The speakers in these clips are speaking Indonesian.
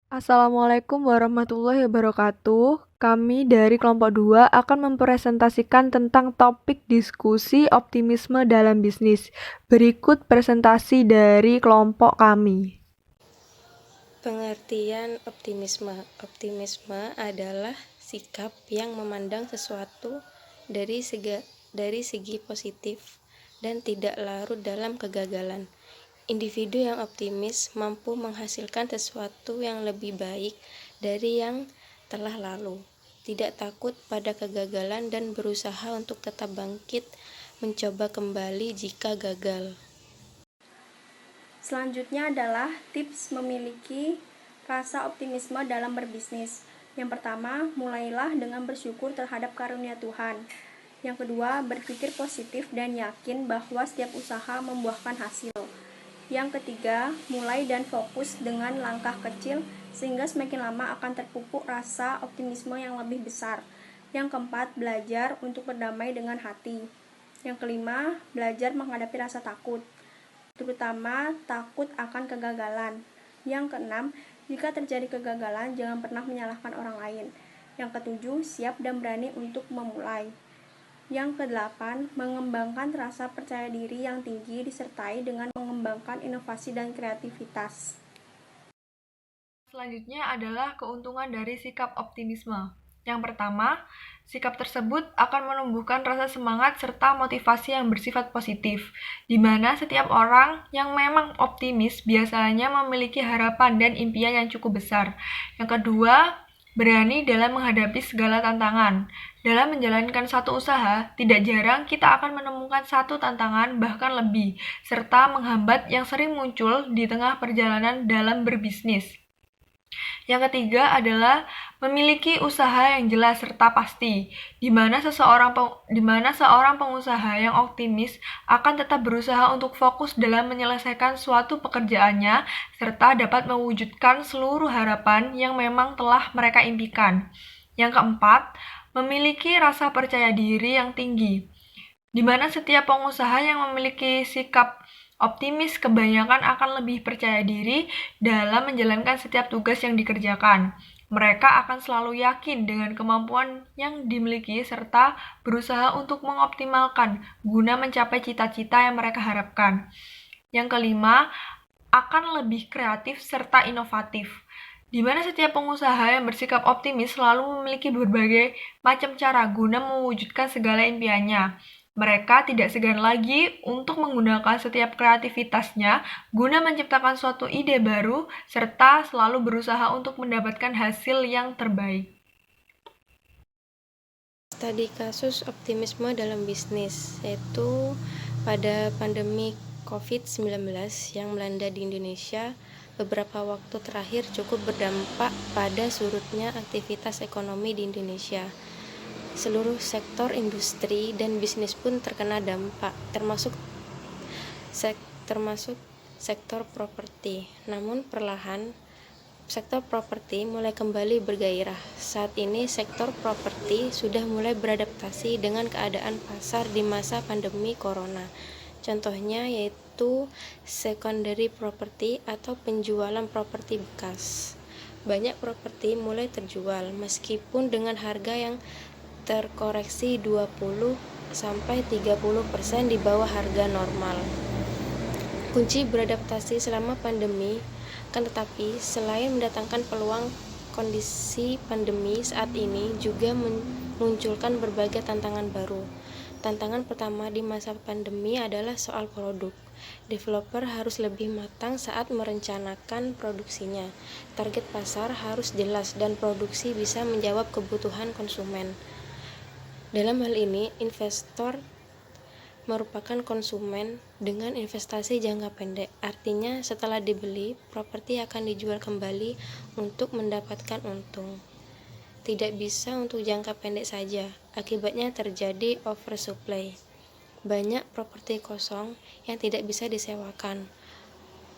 Assalamualaikum warahmatullahi wabarakatuh. Kami dari kelompok 2 akan mempresentasikan tentang topik diskusi optimisme dalam bisnis. Berikut presentasi dari kelompok kami. Pengertian optimisme. Optimisme adalah sikap yang memandang sesuatu dari segi positif dan tidak larut dalam kegagalan. Individu yang optimis mampu menghasilkan sesuatu yang lebih baik dari yang telah lalu, tidak takut pada kegagalan dan berusaha untuk tetap bangkit, mencoba kembali jika gagal. Selanjutnya adalah tips memiliki rasa optimisme dalam berbisnis. Yang pertama, mulailah dengan bersyukur terhadap karunia Tuhan. Yang kedua, berpikir positif dan yakin bahwa setiap usaha membuahkan hasil. Yang ketiga, mulai dan fokus dengan langkah kecil sehingga semakin lama akan terpupuk rasa optimisme yang lebih besar. Yang keempat, belajar untuk berdamai dengan hati. Yang kelima, belajar menghadapi rasa takut, terutama takut akan kegagalan. Yang keenam, jika terjadi kegagalan, jangan pernah menyalahkan orang lain. Yang ketujuh, siap dan berani untuk memulai. Yang kedelapan, mengembangkan rasa percaya diri yang tinggi disertai dengan mengembangkan inovasi dan kreativitas. Selanjutnya adalah keuntungan dari sikap optimisme. Yang pertama, sikap tersebut akan menumbuhkan rasa semangat serta motivasi yang bersifat positif, di mana setiap orang yang memang optimis biasanya memiliki harapan dan impian yang cukup besar. Yang kedua, berani dalam menghadapi segala tantangan. Dalam menjalankan satu usaha, tidak jarang kita akan menemukan satu tantangan bahkan lebih, serta menghambat yang sering muncul di tengah perjalanan dalam berbisnis. Yang ketiga adalah memiliki usaha yang jelas serta pasti, di mana seorang pengusaha yang optimis akan tetap berusaha untuk fokus dalam menyelesaikan suatu pekerjaannya serta dapat mewujudkan seluruh harapan yang memang telah mereka impikan. Yang keempat, memiliki rasa percaya diri yang tinggi, di mana setiap pengusaha yang memiliki sikap optimis kebanyakan akan lebih percaya diri dalam menjalankan setiap tugas yang dikerjakan. Mereka akan selalu yakin dengan kemampuan yang dimiliki serta berusaha untuk mengoptimalkan guna mencapai cita-cita yang mereka harapkan. Yang kelima, akan lebih kreatif serta inovatif, di mana setiap pengusaha yang bersikap optimis selalu memiliki berbagai macam cara guna mewujudkan segala impiannya. Mereka tidak segan lagi untuk menggunakan setiap kreativitasnya guna menciptakan suatu ide baru serta selalu berusaha untuk mendapatkan hasil yang terbaik. Studi kasus optimisme dalam bisnis, yaitu pada pandemi COVID-19 yang melanda di Indonesia beberapa waktu terakhir cukup berdampak pada surutnya aktivitas ekonomi di Indonesia. Seluruh sektor industri dan bisnis pun terkena dampak, termasuk sektor properti. Namun perlahan sektor properti mulai kembali bergairah. Saat ini sektor properti sudah mulai beradaptasi dengan keadaan pasar di masa pandemi corona. Contohnya yaitu secondary property atau penjualan properti bekas. Banyak properti mulai terjual meskipun dengan harga yang terkoreksi 20 sampai 30% di bawah harga normal. Kunci beradaptasi selama pandemi, kan tetapi selain mendatangkan peluang, kondisi pandemi saat ini juga memunculkan berbagai tantangan baru. Tantangan pertama di masa pandemi adalah soal produk. Developer harus lebih matang saat merencanakan produksinya. Target pasar harus jelas dan produksi bisa menjawab kebutuhan konsumen. Dalam hal ini, investor merupakan konsumen dengan investasi jangka pendek. Artinya, setelah dibeli, properti akan dijual kembali untuk mendapatkan untung. Tidak bisa untuk jangka pendek saja, akibatnya terjadi oversupply. Banyak properti kosong yang tidak bisa disewakan.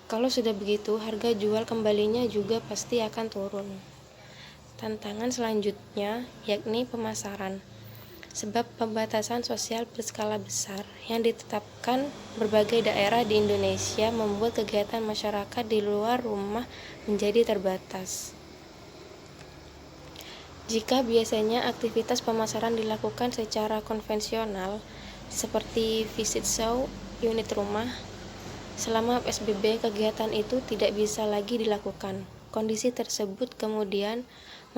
Kalau sudah begitu, harga jual kembalinya juga pasti akan turun. Tantangan selanjutnya yakni pemasaran. Sebab pembatasan sosial berskala besar yang ditetapkan berbagai daerah di Indonesia membuat kegiatan masyarakat di luar rumah menjadi terbatas. Jika biasanya aktivitas pemasaran dilakukan secara konvensional, seperti visit show, unit rumah, selama PSBB kegiatan itu tidak bisa lagi dilakukan. Kondisi tersebut kemudian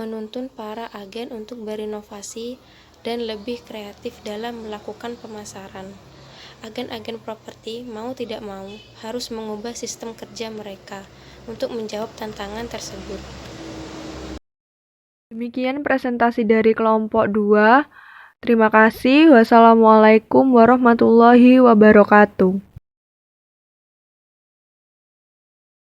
menuntun para agen untuk berinovasi dan lebih kreatif dalam melakukan pemasaran. Agen-agen properti mau tidak mau harus mengubah sistem kerja mereka untuk menjawab tantangan tersebut. Demikian presentasi dari kelompok 2. Terima kasih. Wassalamualaikum warahmatullahi wabarakatuh.